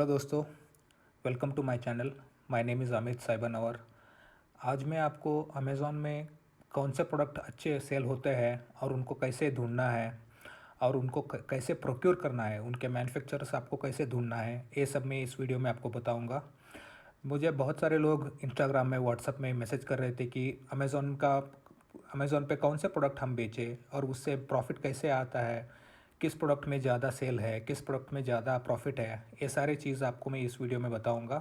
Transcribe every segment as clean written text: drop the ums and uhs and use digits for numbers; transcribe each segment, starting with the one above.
Hello दोस्तों, welcome to my channel. My name is Amit Saibanwar. आज मैं आपको अमेज़ॉन में कौन से प्रोडक्ट अच्छे सेल होते हैं और उनको कैसे ढूंढना है और उनको कैसे प्रोक्योर करना है, उनके मैन्युफैक्चरर्स आपको कैसे ढूंढना है, ये सब मैं इस वीडियो में आपको बताऊंगा। मुझे बहुत सारे लोग इंस्टाग्राम में, व्हाट्सएप में मैसेज कर रहे थे कि अमेज़ॉन पे कौन से प्रोडक्ट हम बेचें और उससे प्रॉफिट कैसे आता है, किस प्रोडक्ट में ज़्यादा सेल है, किस प्रोडक्ट में ज़्यादा प्रॉफिट है। ये सारी चीज़ आपको मैं इस वीडियो में बताऊंगा।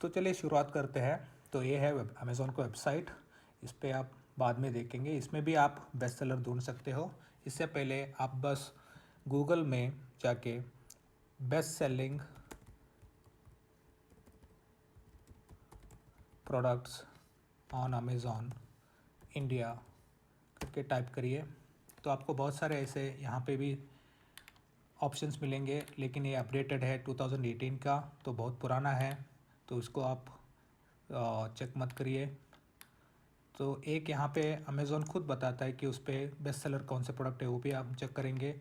तो चलिए शुरुआत करते हैं। तो ये है अमेज़ॉन का वेबसाइट। इस पर आप बाद में देखेंगे, इसमें भी आप बेस्ट सेलर ढूंढ सकते हो। इससे पहले आप बस गूगल में जाके best selling products on Amazon India करके टाइप करिए, तो आपको बहुत सारे ऐसे यहाँ पे भी ऑप्शंस मिलेंगे। लेकिन ये अपडेटेड है 2018 का, तो बहुत पुराना है, तो इसको आप चेक मत करिए। तो एक यहाँ पे अमेज़ॉन खुद बताता है कि उस पर बेस्ट सेलर कौन से प्रोडक्ट है, वो भी आप चेक करेंगे।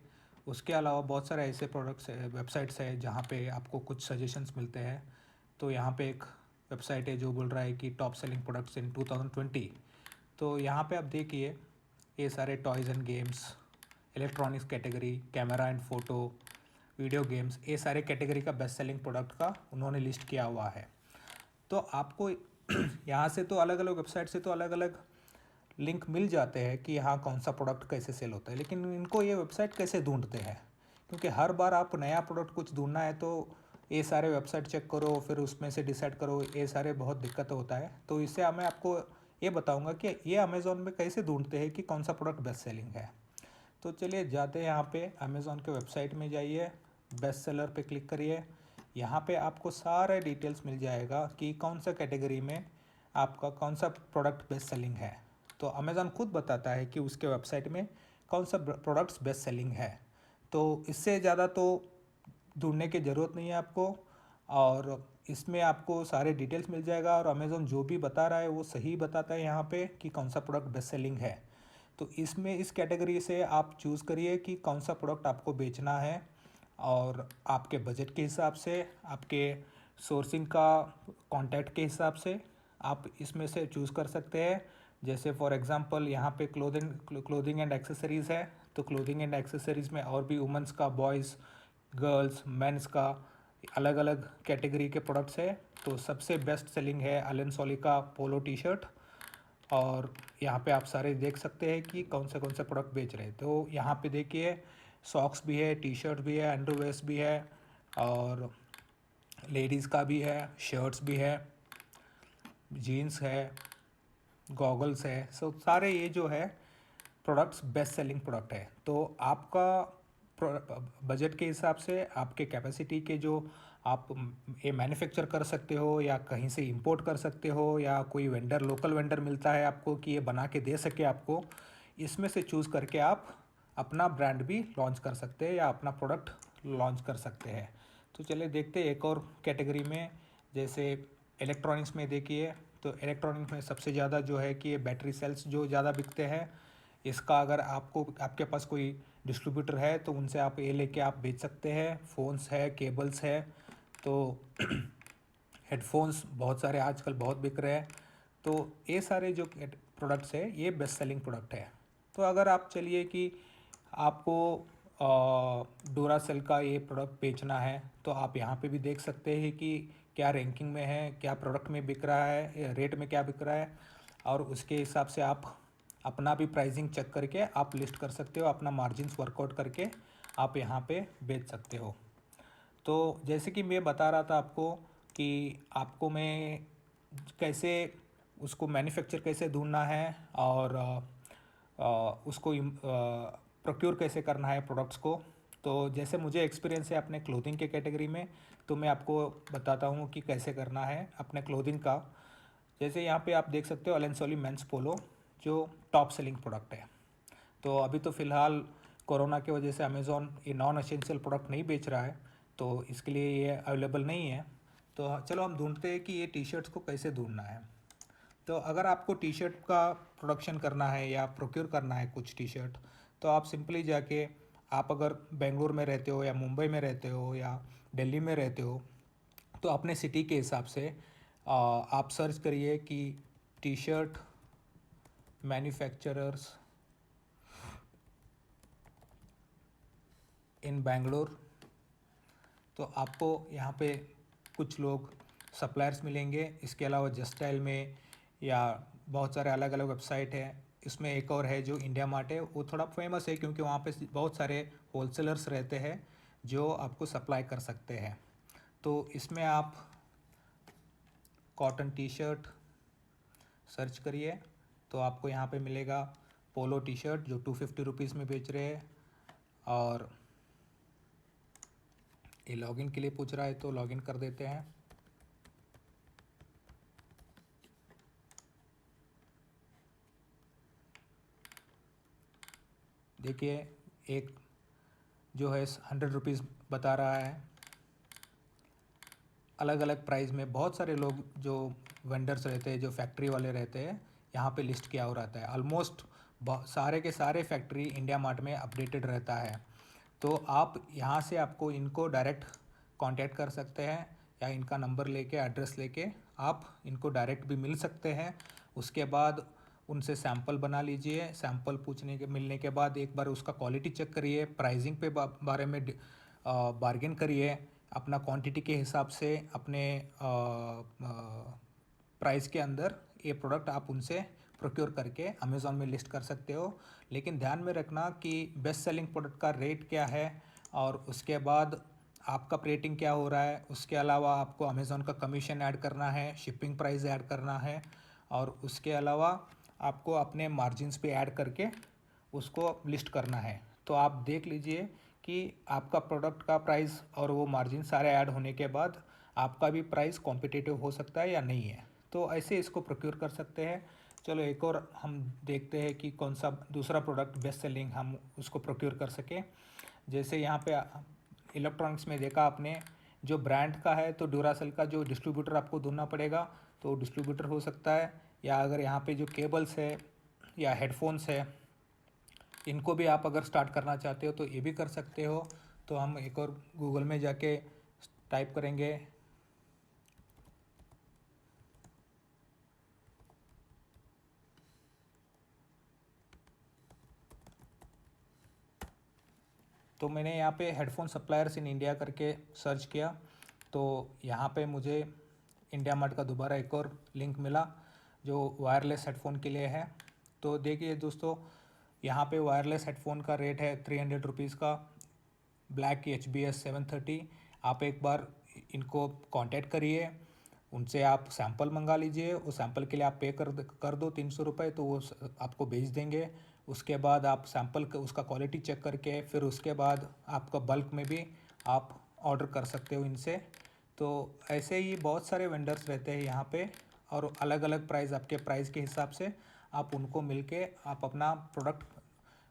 उसके अलावा बहुत सारे ऐसे प्रोडक्ट्स है, वेबसाइट्स है जहाँ पे आपको कुछ सजेशंस मिलते हैं। तो यहाँ पे एक वेबसाइट है जो बोल रहा है कि टॉप सेलिंग प्रोडक्ट्स इन 2020। तो यहाँ पे आप देखिए, ये सारे toys and games, electronics category, camera and photo, video games, ये सारे कैटेगरी का बेस्ट सेलिंग प्रोडक्ट का उन्होंने लिस्ट किया हुआ है। तो आपको यहाँ से तो अलग अलग वेबसाइट से तो अलग अलग लिंक मिल जाते हैं कि हाँ कौन सा प्रोडक्ट कैसे सेल होता है, लेकिन इनको ये वेबसाइट कैसे ढूंढते हैं? क्योंकि हर बार आप नया प्रोडक्ट कुछ ढूंढना है तो ये सारे वेबसाइट चेक करो, फिर उसमें से डिसाइड करो, ये सारे बहुत दिक्कत होता है। तो इससे मैं आपको ये बताऊंगा कि ये अमेज़ॉन में कैसे ढूंढते हैं कि कौन सा प्रोडक्ट बेस्ट सेलिंग है। तो चलिए जाते हैं, यहाँ पे अमेज़ॉन के वेबसाइट में जाइए, बेस्ट सेलर पे क्लिक करिए। यहाँ पे आपको सारे डिटेल्स मिल जाएगा कि कौन सा कैटेगरी में आपका कौन सा प्रोडक्ट बेस्ट सेलिंग है। तो अमेज़ॉन खुद बताता है कि उसके वेबसाइट में कौन सा प्रोडक्ट्स बेस्ट सेलिंग है। तो इससे ज़्यादा तो ढूंढने की ज़रूरत नहीं है आपको, और इसमें आपको सारे डिटेल्स मिल जाएगा। और अमेज़ॉन जो भी बता रहा है वो सही बताता है यहाँ पे कि कौन सा प्रोडक्ट बेस्ट सेलिंग है। तो इसमें इस कैटेगरी से आप चूज़ करिए कि कौन सा प्रोडक्ट आपको बेचना है, और आपके बजट के हिसाब से, आपके सोर्सिंग का कॉन्टैक्ट के हिसाब से आप इसमें से चूज़ कर सकते हैं। जैसे फॉर एग्जांपल यहाँ पे क्लोथिंग एंड एक्सेसरीज़ है, तो क्लोथिंग एंड एक्सेसरीज़ में और भी वुमेंस का, बॉयज़, गर्ल्स, मेंस का अलग अलग कैटेगरी के प्रोडक्ट्स है। तो सबसे बेस्ट सेलिंग है अलेन सोली का पोलो टी शर्ट। और यहाँ पे आप सारे देख सकते हैं कि कौन से प्रोडक्ट बेच रहे हैं। तो यहाँ पे देखिए, सॉक्स भी है, टी शर्ट भी है, अंडरवेयर्स भी है, और लेडीज़ का भी है, शर्ट्स भी है, जीन्स है, गॉगल्स है। सो सारे ये जो है प्रोडक्ट्स बेस्ट सेलिंग प्रोडक्ट है। तो आपका बजट के हिसाब से, आपके कैपेसिटी के जो आप ये मैन्युफैक्चर कर सकते हो या कहीं से इंपोर्ट कर सकते हो, या कोई वेंडर, लोकल वेंडर मिलता है आपको कि ये बना के दे सके आपको, इसमें से चूज़ करके आप अपना ब्रांड भी लॉन्च कर सकते हैं या अपना प्रोडक्ट लॉन्च कर सकते हैं। तो चलिए देखते हैं एक और कैटेगरी में। जैसे इलेक्ट्रॉनिक्स में देखिए, तो इलेक्ट्रॉनिक्स में सबसे ज़्यादा जो है कि ये बैटरी सेल्स जो ज़्यादा बिकते हैं। इसका अगर आपके पास कोई डिस्ट्रीब्यूटर है तो उनसे आप ये लेके आप बेच सकते हैं। फ़ोन्स है, केबल्स है, तो हेडफोन्स बहुत सारे आजकल बहुत बिक रहे हैं। तो ये सारे जो प्रोडक्ट्स है ये बेस्ट सेलिंग प्रोडक्ट है। तो अगर आप चलिए कि आपको डोरासेल का ये प्रोडक्ट बेचना है, तो आप यहाँ पे भी देख सकते हैं कि क्या रैंकिंग में है, क्या प्रोडक्ट में बिक रहा है, रेट में क्या बिक रहा है, और उसके हिसाब से आप अपना भी प्राइसिंग चेक करके आप लिस्ट कर सकते हो, अपना मार्जिन्स वर्कआउट करके आप यहाँ पे बेच सकते हो। तो जैसे कि मैं बता रहा था आपको कि आपको मैं कैसे उसको मैन्युफैक्चर कैसे ढूंढना है, और उसको प्रोक्योर कैसे करना है प्रोडक्ट्स को। तो जैसे मुझे एक्सपीरियंस है अपने क्लोथिंग के कैटेगरी में, तो मैं आपको बताता हूँ कि कैसे करना है अपने क्लोथिंग का। जैसे यहाँ पे आप देख सकते हो अलेन सोली मेंस पोलो, जो टॉप सेलिंग प्रोडक्ट है। तो अभी तो फ़िलहाल कोरोना की वजह से अमेज़ॉन ये नॉन एसेंशियल प्रोडक्ट नहीं बेच रहा है, तो इसके लिए ये अवेलेबल नहीं है। तो चलो हम ढूंढते हैं कि ये टी शर्ट्स को कैसे ढूंढना है। तो अगर आपको टी शर्ट का प्रोडक्शन करना है या प्रोक्योर करना है कुछ टी शर्ट, तो आप सिंपली जाके, आप अगर बेंगलुरु में रहते हो या मुंबई में रहते हो या दिल्ली में रहते हो, तो अपने सिटी के हिसाब से आप सर्च करिए कि टी शर्ट मैन्युफैक्चरर्स इन बेंगलोर। तो आपको यहाँ पे कुछ लोग सप्लायर्स मिलेंगे। इसके अलावा जस्ट स्टाइल में या बहुत सारे अलग अलग वेबसाइट है। इसमें एक और है जो इंडिया मार्ट है, वो थोड़ा फेमस है क्योंकि वहाँ पे बहुत सारे होलसेलर्स रहते हैं जो आपको सप्लाई कर सकते हैं। तो इसमें आप कॉटन टी शर्ट सर्च करिए तो आपको यहाँ पे मिलेगा पोलो टी शर्ट जो 250 रुपीज़ में बेच रहे हैं। और ये लॉगिन के लिए पूछ रहा है तो लॉगिन कर देते हैं। देखिए एक जो है 100 रुपीज़ बता रहा है। अलग अलग प्राइस में बहुत सारे लोग जो वेंडर्स रहते हैं, जो फैक्ट्री वाले रहते हैं, यहाँ पे लिस्ट किया हो रहता है। ऑलमोस्ट सारे के सारे फैक्ट्री इंडिया मार्ट में अपडेटेड रहता है। तो आप यहाँ से आपको इनको डायरेक्ट कांटेक्ट कर सकते हैं या इनका नंबर लेके एड्रेस लेके आप इनको डायरेक्ट भी मिल सकते हैं। उसके बाद उनसे सैंपल बना लीजिए। सैंपल पूछने के मिलने के बाद एक बार उसका क्वालिटी चेक करिए, प्राइसिंग पे बारे में बार्गेन करिए। अपना क्वांटिटी के हिसाब से अपने प्राइस के अंदर ये प्रोडक्ट आप उनसे प्रोक्योर करके अमेज़ॉन में लिस्ट कर सकते हो। लेकिन ध्यान में रखना कि बेस्ट सेलिंग प्रोडक्ट का रेट क्या है और उसके बाद आपका रेटिंग क्या हो रहा है। उसके अलावा आपको अमेज़ॉन का कमीशन ऐड करना है, शिपिंग प्राइस ऐड करना है और उसके अलावा आपको अपने मार्जिन्स पे ऐड करके उसको लिस्ट करना है। तो आप देख लीजिए कि आपका प्रोडक्ट का प्राइस और वो मार्जिन सारे ऐड होने के बाद आपका भी प्राइस कॉम्पिटिटिव हो सकता है या नहीं है। तो ऐसे इसको प्रोक्योर कर सकते हैं। चलो एक और हम देखते हैं कि कौन सा दूसरा प्रोडक्ट बेस्ट सेलिंग हम उसको प्रोक्योर कर सकें। जैसे यहाँ पे इलेक्ट्रॉनिक्स में देखा आपने, जो ब्रांड का है तो ड्यूरासेल का जो डिस्ट्रीब्यूटर आपको ढूंढना पड़ेगा, तो डिस्ट्रीब्यूटर हो सकता है। या अगर यहाँ पे जो केबल्स है या हेडफोन्स है, इनको भी आप अगर स्टार्ट करना चाहते हो तो ये भी कर सकते हो। तो हम एक और गूगल में जाके टाइप करेंगे तो मैंने यहाँ पे हेडफोन सप्लायर्स इन इंडिया करके सर्च किया तो यहाँ पे मुझे इंडिया मार्ट का दोबारा एक और लिंक मिला जो वायरलेस हेडफोन के लिए है। तो देखिए दोस्तों, यहाँ पे वायरलेस हेडफोन का रेट है 300 रुपीज़ का, ब्लैक HBS 730। आप एक बार इनको कांटेक्ट करिए, उनसे आप सैंपल मंगा लीजिए। उस सैंपल के लिए आप पे कर दो 300 रुपये, तो वो आपको भेज देंगे। उसके बाद आप सैंपल उसका क्वालिटी चेक करके फिर उसके बाद आपका बल्क में भी आप ऑर्डर कर सकते हो इनसे। तो ऐसे ही बहुत सारे वेंडर्स रहते हैं यहाँ पे और अलग अलग प्राइस, आपके प्राइस के हिसाब से आप उनको मिल के आप अपना प्रोडक्ट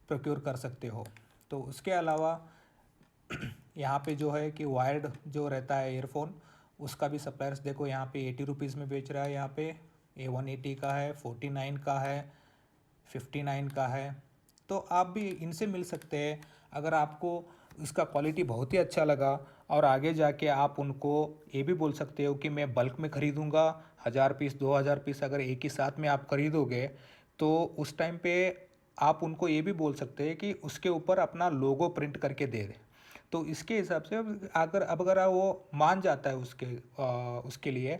प्रोक्योर कर सकते हो। तो उसके अलावा यहाँ पे जो है कि वायर्ड जो रहता है ईयरफोन, उसका भी सप्लायर्स देखो यहाँ पे 80 रुपीज़ में बेच रहा है। यहाँ पे A180 का है, 49 का है, 59 का है। तो आप भी इनसे मिल सकते हैं। अगर आपको इसका क्वालिटी बहुत ही अच्छा लगा और आगे जाके आप उनको ये भी बोल सकते हो कि मैं बल्क में ख़रीदूँगा, 1000 पीस 2000 पीस अगर एक ही साथ में आप ख़रीदोगे तो उस टाइम पे आप उनको ये भी बोल सकते हैं कि उसके ऊपर अपना लोगो प्रिंट करके दे दें। तो इसके हिसाब से अगर वो मान जाता है उसके लिए,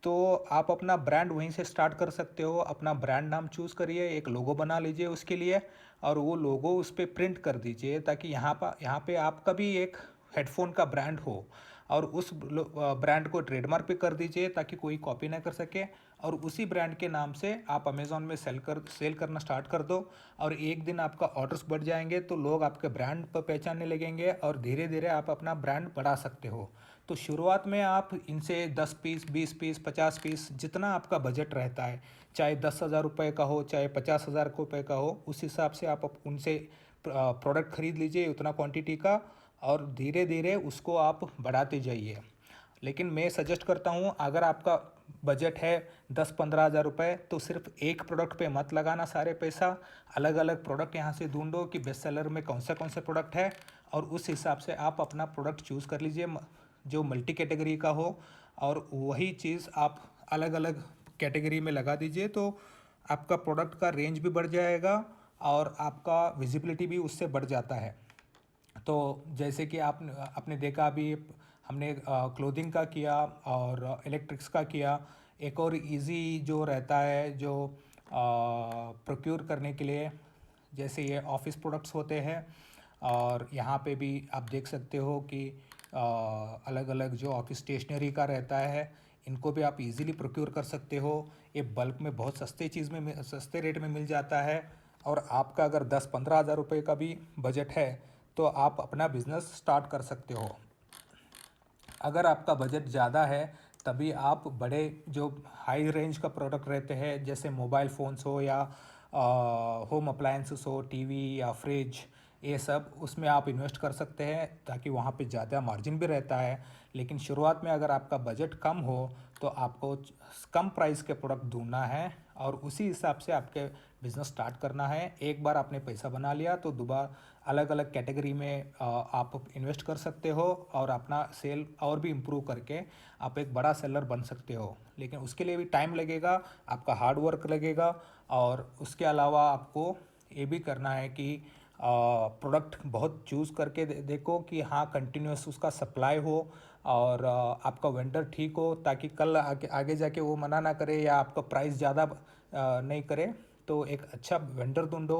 तो आप अपना ब्रांड वहीं से स्टार्ट कर सकते हो। अपना ब्रांड नाम चूज़ करिए, एक लोगो बना लीजिए उसके लिए और वो लोगो उस पर प्रिंट कर दीजिए ताकि यहाँ पे आपका भी एक हेडफोन का ब्रांड हो और उस ब्रांड को ट्रेडमार्क पे कर दीजिए ताकि कोई कॉपी ना कर सके। और उसी ब्रांड के नाम से आप अमेज़ॉन में सेल करना स्टार्ट कर दो और एक दिन आपका ऑर्डर्स बढ़ जाएंगे तो लोग आपके ब्रांड पर पहचानने लगेंगे और धीरे धीरे आप अपना ब्रांड बढ़ा सकते हो। तो शुरुआत में आप इनसे 10 पीस 20 पीस 50 पीस जितना आपका बजट रहता है, चाहे 10,000 रुपये का हो चाहे 50,000 रुपये का हो, उस हिसाब से आप उनसे प्रोडक्ट ख़रीद लीजिए उतना क्वांटिटी का और धीरे धीरे उसको आप बढ़ाते जाइए। लेकिन मैं सजेस्ट करता हूँ अगर आपका बजट है 10-15 हज़ार रुपये तो सिर्फ एक प्रोडक्ट पे मत लगाना सारे पैसा। अलग अलग प्रोडक्ट यहाँ से ढूंढो कि बेस्ट सेलर में कौन से प्रोडक्ट है और उस हिसाब से आप अपना प्रोडक्ट चूज़ कर लीजिए जो मल्टी कैटेगरी का हो और वही चीज़ आप अलग अलग कैटेगरी में लगा दीजिए, तो आपका प्रोडक्ट का रेंज भी बढ़ जाएगा और आपका विजिबिलिटी भी उससे बढ़ जाता है। तो जैसे कि आपने देखा अभी हमने क्लोथिंग का किया और इलेक्ट्रिक्स का किया। एक और इजी जो रहता है जो प्रोक्योर करने के लिए, जैसे ये ऑफिस प्रोडक्ट्स होते हैं, और यहाँ पे भी आप देख सकते हो कि अलग अलग जो ऑफिस स्टेशनरी का रहता है, इनको भी आप इजीली प्रोक्योर कर सकते हो। ये बल्क में बहुत सस्ते चीज़ में सस्ते रेट में मिल जाता है। और आपका अगर 10-15 हज़ार रुपये का भी बजट है तो आप अपना बिज़नेस स्टार्ट कर सकते हो। अगर आपका बजट ज़्यादा है तभी आप बड़े जो हाई रेंज का प्रोडक्ट रहते हैं, जैसे मोबाइल फ़ोन्स हो या होम अप्लायंसेस हो, टीवी या फ्रिज, ये सब उसमें आप इन्वेस्ट कर सकते हैं, ताकि वहाँ पे ज़्यादा मार्जिन भी रहता है। लेकिन शुरुआत में अगर आपका बजट कम हो तो आपको कम प्राइस के प्रोडक्ट ढूंढना है और उसी हिसाब से आपके बिज़नेस स्टार्ट करना है। एक बार आपने पैसा बना लिया तो दोबारा अलग अलग कैटेगरी में आप इन्वेस्ट कर सकते हो और अपना सेल और भी इम्प्रूव करके आप एक बड़ा सेलर बन सकते हो। लेकिन उसके लिए भी टाइम लगेगा, आपका हार्ड वर्क लगेगा। और उसके अलावा आपको ये भी करना है कि प्रोडक्ट बहुत चूज़ करके देखो कि हाँ कंटिन्यूस उसका सप्लाई हो और आपका वेंडर ठीक हो, ताकि कल आगे जाके वो मना ना करे या आपका प्राइस ज़्यादा नहीं करे। तो एक अच्छा वेंडर ढूंढो।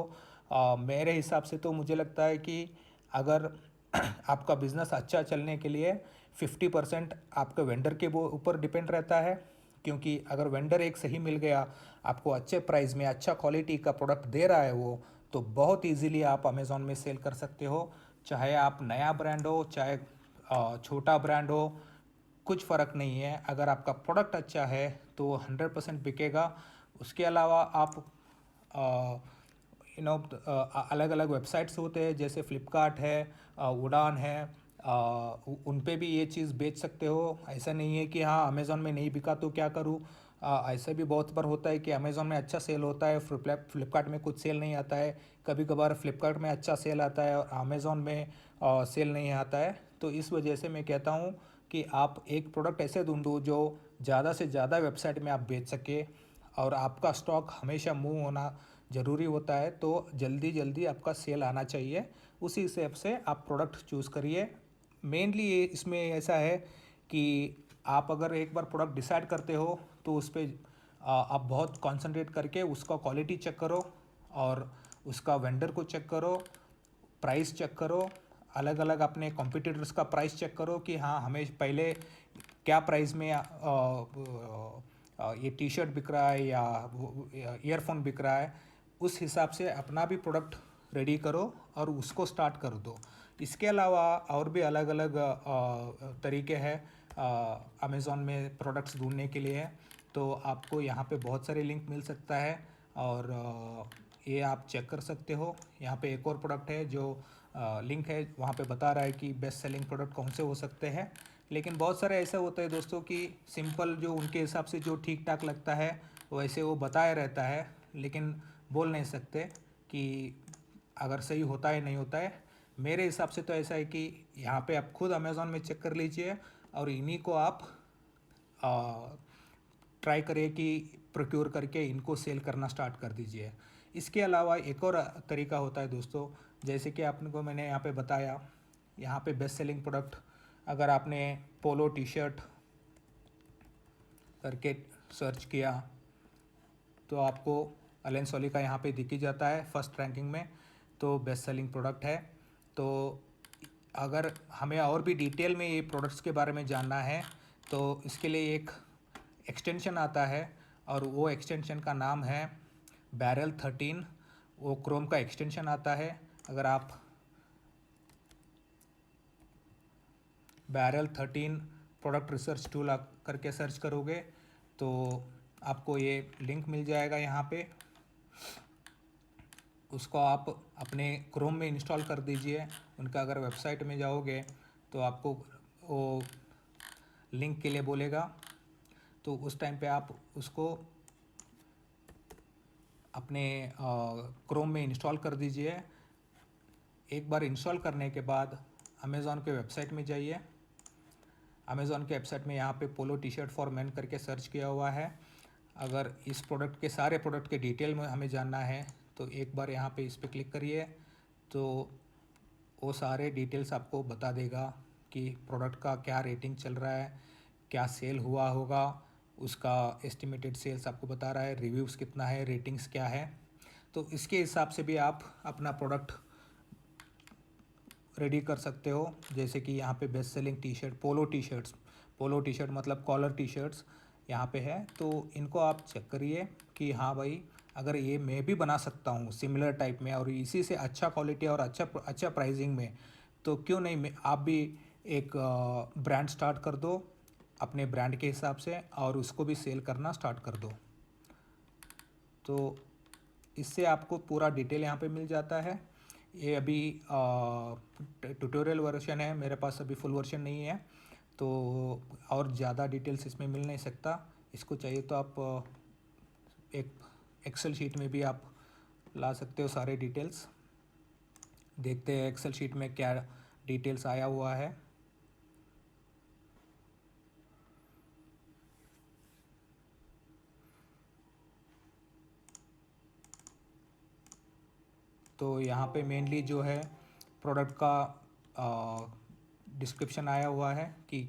मेरे हिसाब से तो मुझे लगता है कि अगर आपका बिज़नेस अच्छा चलने के लिए 50% आपके वेंडर के वो ऊपर डिपेंड रहता है, क्योंकि अगर वेंडर एक सही मिल गया, आपको अच्छे प्राइस में अच्छा क्वालिटी का प्रोडक्ट दे रहा है वो, तो बहुत इजीली आप अमेज़ॉन में सेल कर सकते हो। चाहे आप नया ब्रांड हो, चाहे छोटा ब्रांड हो, कुछ फ़र्क नहीं है। अगर आपका प्रोडक्ट अच्छा है तो 100% बिकेगा। उसके अलावा आप अलग अलग वेबसाइट्स होते हैं, जैसे फ्लिपकार्ट है, उड़ान है, उन पे भी ये चीज़ बेच सकते हो। ऐसा नहीं है कि हाँ अमेज़ॉन में नहीं बिका तो क्या करूँ। ऐसा भी बहुत बार होता है कि अमेज़ॉन में अच्छा सेल होता है, फ्लिपकार्ट में कुछ सेल नहीं आता है। कभी कभार फ्लिपकार्ट में अच्छा सेल आता है और अमेज़ॉन में सेल नहीं आता है। तो इस वजह से मैं कहता हूँ कि आप एक प्रोडक्ट ऐसे ढूंढो जो ज़्यादा से ज़्यादा वेबसाइट में आप बेच सके, और आपका स्टॉक हमेशा मूव होना ज़रूरी होता है। तो जल्दी जल्दी आपका सेल आना चाहिए, उसी हिसाब से आप प्रोडक्ट चूज़ करिए। मेनली ये इसमें ऐसा है कि आप अगर एक बार प्रोडक्ट डिसाइड करते हो तो उस पर आप बहुत कंसंट्रेट करके उसका क्वालिटी चेक करो और उसका वेंडर को चेक करो, प्राइस चेक करो, अलग अलग अपने कॉम्पिटिटर्स का प्राइस चेक करो कि हाँ हमें पहले क्या प्राइस में ये टी शर्ट बिक रहा है या ईयरफोन बिक रहा है। उस हिसाब से अपना भी प्रोडक्ट रेडी करो और उसको स्टार्ट कर दो। इसके अलावा और भी अलग अलग तरीके हैं अमेज़ॉन में प्रोडक्ट्स ढूंढने के लिए। तो आपको यहाँ पे बहुत सारे लिंक मिल सकता है और ये आप चेक कर सकते हो। यहाँ पे एक और प्रोडक्ट है जो लिंक है, वहाँ पे बता रहा है कि बेस्ट सेलिंग प्रोडक्ट कौन से हो सकते हैं। लेकिन बहुत सारे ऐसा होता है दोस्तों कि सिंपल जो उनके हिसाब से जो ठीक ठाक लगता है वैसे वो बताया रहता है, लेकिन बोल नहीं सकते कि अगर सही होता है नहीं होता है। मेरे हिसाब से तो ऐसा है कि यहाँ पे आप खुद अमेज़ॉन में चेक कर लीजिए और इन्हीं को आप ट्राई करिए कि प्रोक्योर करके इनको सेल करना स्टार्ट कर दीजिए। इसके अलावा एक और तरीका होता है दोस्तों, जैसे कि आपने को मैंने यहाँ पे बताया, यहाँ पे बेस्ट सेलिंग प्रोडक्ट अगर आपने पोलो टी शर्ट करके सर्च किया तो आपको अलेन सोली का यहाँ पे दिख ही जाता है फर्स्ट रैंकिंग में, तो बेस्ट सेलिंग प्रोडक्ट है। तो अगर हमें और भी डिटेल में ये प्रोडक्ट्स के बारे में जानना है तो इसके लिए एक एक्सटेंशन आता है और वो एक्सटेंशन का नाम है बैरल 13। वो क्रोम का एक्सटेंशन आता है। अगर आप बैरल 13 प्रोडक्ट रिसर्च टूल करके सर्च करोगे तो आपको ये लिंक मिल जाएगा यहाँ पे। उसको आप अपने क्रोम में इंस्टॉल कर दीजिए। उनका अगर वेबसाइट में जाओगे तो आपको वो लिंक के लिए बोलेगा, तो उस टाइम पे आप उसको अपने क्रोम में इंस्टॉल कर दीजिए। एक बार इंस्टॉल करने के बाद अमेज़ॉन के वेबसाइट में जाइए। अमेज़ॉन के वेबसाइट में यहाँ पे polo T shirt for main करके सर्च किया हुआ है। अगर इस प्रोडक्ट के सारे प्रोडक्ट के डिटेल में हमें जानना है तो एक बार यहाँ पे इस पर क्लिक करिए, तो वो सारे डिटेल्स आपको बता देगा कि प्रोडक्ट का क्या रेटिंग चल रहा है, क्या सेल हुआ होगा, उसका एस्टिमेटेड सेल्स आपको बता रहा है, रिव्यूज़ कितना है, रेटिंग्स क्या है। तो इसके हिसाब से भी आप अपना प्रोडक्ट रेडी कर सकते हो। जैसे कि यहाँ पे best selling T shirt, polo T shirt मतलब कॉलर टी शर्ट्स यहाँ पे है, तो इनको आप चेक करिए कि हाँ भाई, अगर ये मैं भी बना सकता हूँ सिमिलर टाइप में और इसी से अच्छा क्वालिटी और अच्छा प्राइसिंग में, तो क्यों नहीं मैं आप भी एक ब्रांड स्टार्ट कर दो अपने ब्रांड के हिसाब से और उसको भी सेल करना स्टार्ट कर दो। तो इससे आपको पूरा डिटेल यहाँ पे मिल जाता है। ये अभी ट्यूटोरियल वर्जन है, मेरे पास अभी फुल वर्जन नहीं है, तो और ज़्यादा डिटेल्स इसमें मिल नहीं सकता। इसको चाहिए तो आप एक एक्सेल शीट में भी आप ला सकते हो सारे डिटेल्स। देखते हैं एक्सेल शीट में क्या डिटेल्स आया हुआ है। तो यहाँ पे मेनली जो है प्रोडक्ट का डिस्क्रिप्शन आया हुआ है कि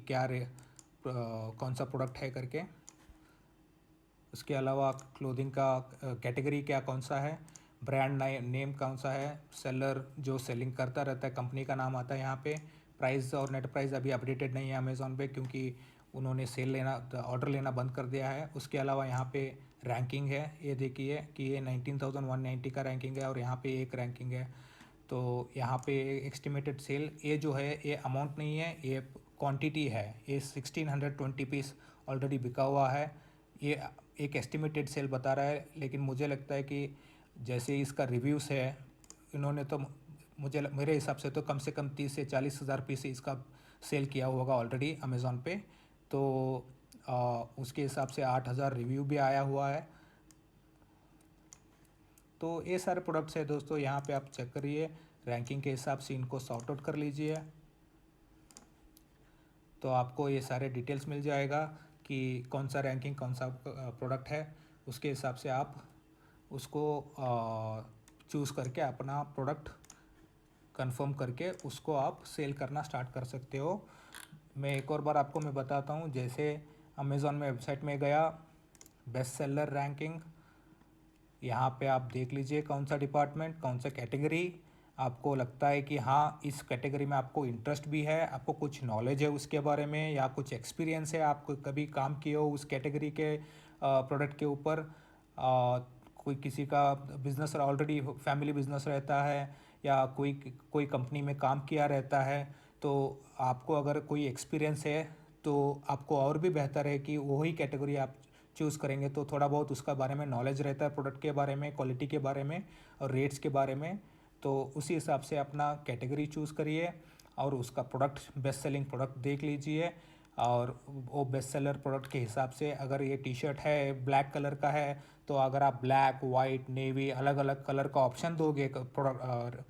कौन सा प्रोडक्ट है करके। उसके अलावा क्लोथिंग का कैटेगरी क्या कौन सा है, ब्रांड नेम कौन सा है, सेलर जो सेलिंग करता रहता है कंपनी का नाम आता है यहाँ पे। प्राइस और नेट प्राइस अभी अपडेटेड नहीं है अमेज़ॉन पे, क्योंकि उन्होंने ऑर्डर लेना बंद कर दिया है। उसके अलावा यहाँ पे रैंकिंग है, ये देखिए कि ये 19,190 का रैंकिंग है और यहाँ पे एक रैंकिंग है। तो यहाँ पे एस्टिमेटेड सेल, ये जो है ये अमाउंट नहीं है, ये क्वांटिटी है। ये 1620 पीस ऑलरेडी बिका हुआ है। ये एक एस्टिमेटेड सेल बता रहा है, लेकिन मुझे लगता है कि जैसे इसका रिव्यूज़ है, इन्होंने तो मेरे हिसाब से कम 30 से 40 हज़ार पीस इसका सेल किया होगा ऑलरेडी अमेज़ॉन पे। तो उसके हिसाब से 8,000 रिव्यू भी आया हुआ है। तो ये सारे प्रोडक्ट्स है दोस्तों, यहाँ पे आप चेक करिए, रैंकिंग के हिसाब से इनको सॉर्ट आउट कर लीजिए, तो आपको ये सारे डिटेल्स मिल जाएगा कि कौन सा रैंकिंग कौन सा प्रोडक्ट है। उसके हिसाब से आप उसको चूज़ करके अपना प्रोडक्ट कंफर्म करके उसको आप सेल करना स्टार्ट कर सकते हो। मैं एक और बार आपको मैं बताता हूँ, जैसे अमेज़ॉन में वेबसाइट में गया, बेस्ट सेलर रैंकिंग, यहाँ पे आप देख लीजिए कौन सा डिपार्टमेंट, कौन सा कैटेगरी आपको लगता है कि हाँ इस कैटेगरी में आपको इंटरेस्ट भी है, आपको कुछ नॉलेज है उसके बारे में या कुछ एक्सपीरियंस है, आपको कभी काम किए हो उस कैटेगरी के प्रोडक्ट के ऊपर, कोई किसी का बिजनेस ऑलरेडी फैमिली बिजनेस रहता है या कोई कोई कंपनी में काम किया रहता है, तो आपको अगर कोई एक्सपीरियंस है तो आपको और भी बेहतर है कि वही कैटेगरी आप चूज़ करेंगे, तो थोड़ा बहुत उसका बारे में नॉलेज रहता है, प्रोडक्ट के बारे में, क्वालिटी के बारे में और रेट्स के बारे में। तो उसी हिसाब से अपना कैटेगरी चूज़ करिए और उसका प्रोडक्ट बेस्ट सेलिंग प्रोडक्ट देख लीजिए, और वो बेस्ट सेलर प्रोडक्ट के हिसाब से, अगर ये टी शर्ट है ब्लैक कलर का है, तो अगर आप ब्लैक, वाइट, नेवी अलग अलग कलर का ऑप्शन दोगे प्रोडक्ट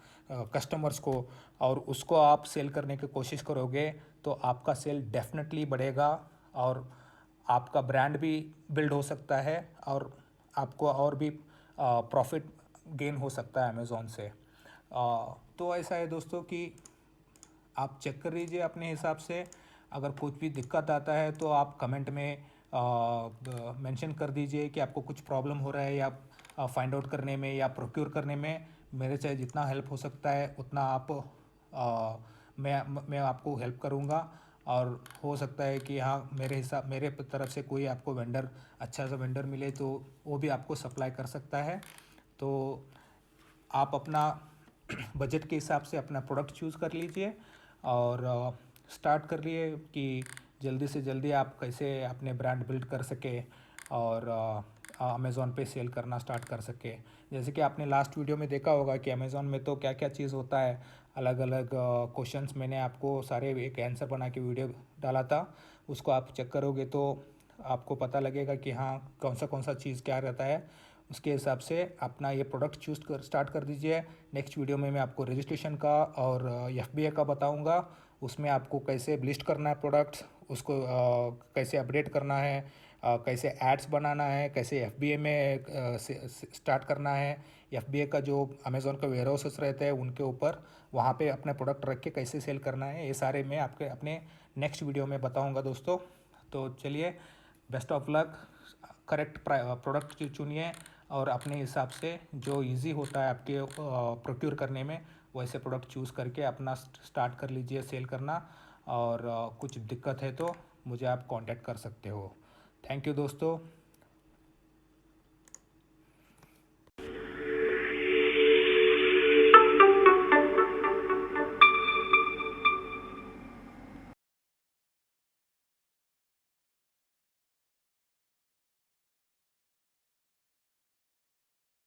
कस्टमर्स को और उसको आप सेल करने की कोशिश करोगे, तो आपका सेल डेफिनेटली बढ़ेगा और आपका ब्रांड भी बिल्ड हो सकता है और आपको और भी प्रॉफिट गेन हो सकता है अमेज़ॉन से। तो ऐसा है दोस्तों कि आप चेक कर लीजिए अपने हिसाब से। अगर कुछ भी दिक्कत आता है तो आप कमेंट में मेंशन कर दीजिए कि आपको कुछ प्रॉब्लम हो रहा है या फाइंड आउट करने में या प्रोक्योर करने में। मेरे से जितना हेल्प हो सकता है उतना मैं आपको हेल्प करूँगा, और हो सकता है कि हाँ मेरे तरफ से कोई आपको वेंडर, अच्छा सा वेंडर मिले तो वो भी आपको सप्लाई कर सकता है। तो आप अपना बजट के हिसाब से अपना प्रोडक्ट चूज़ कर लीजिए और स्टार्ट कर लिए कि जल्दी से जल्दी आप कैसे अपने ब्रांड बिल्ड कर सके और अमेज़ॉन पे सेल करना स्टार्ट कर सके। जैसे कि आपने लास्ट वीडियो में देखा होगा कि अमेज़ॉन में तो क्या क्या चीज़ होता है, अलग अलग क्वेश्चंस मैंने आपको सारे एक आंसर बना के वीडियो डाला था, उसको आप चेक करोगे तो आपको पता लगेगा कि हाँ कौन सा चीज़ क्या रहता है। उसके हिसाब से अपना ये प्रोडक्ट स्टार्ट कर दीजिए। नेक्स्ट वीडियो में मैं आपको रजिस्ट्रेशन का और FBA का बताऊंगा, उसमें आपको कैसे लिस्ट करना है प्रोडक्ट्स, उसको कैसे अपडेट करना है, कैसे एड्स बनाना है, कैसे FBA में स्टार्ट करना है, FBA का जो अमेज़ॉन का वेयर हाउसेस रहते हैं उनके ऊपर वहाँ पे अपने प्रोडक्ट रख के कैसे सेल करना है, ये सारे मैं आपके अपने नेक्स्ट वीडियो में बताऊँगा दोस्तों। तो चलिए, best of luck, correct product चुनिए और अपने हिसाब से जो इजी होता है आपके प्रोक्योर करने में वैसे प्रोडक्ट चूज़ करके अपना स्टार्ट कर लीजिए सेल करना। और कुछ दिक्कत है तो मुझे आप कांटेक्ट कर सकते हो। थैंक यू दोस्तों।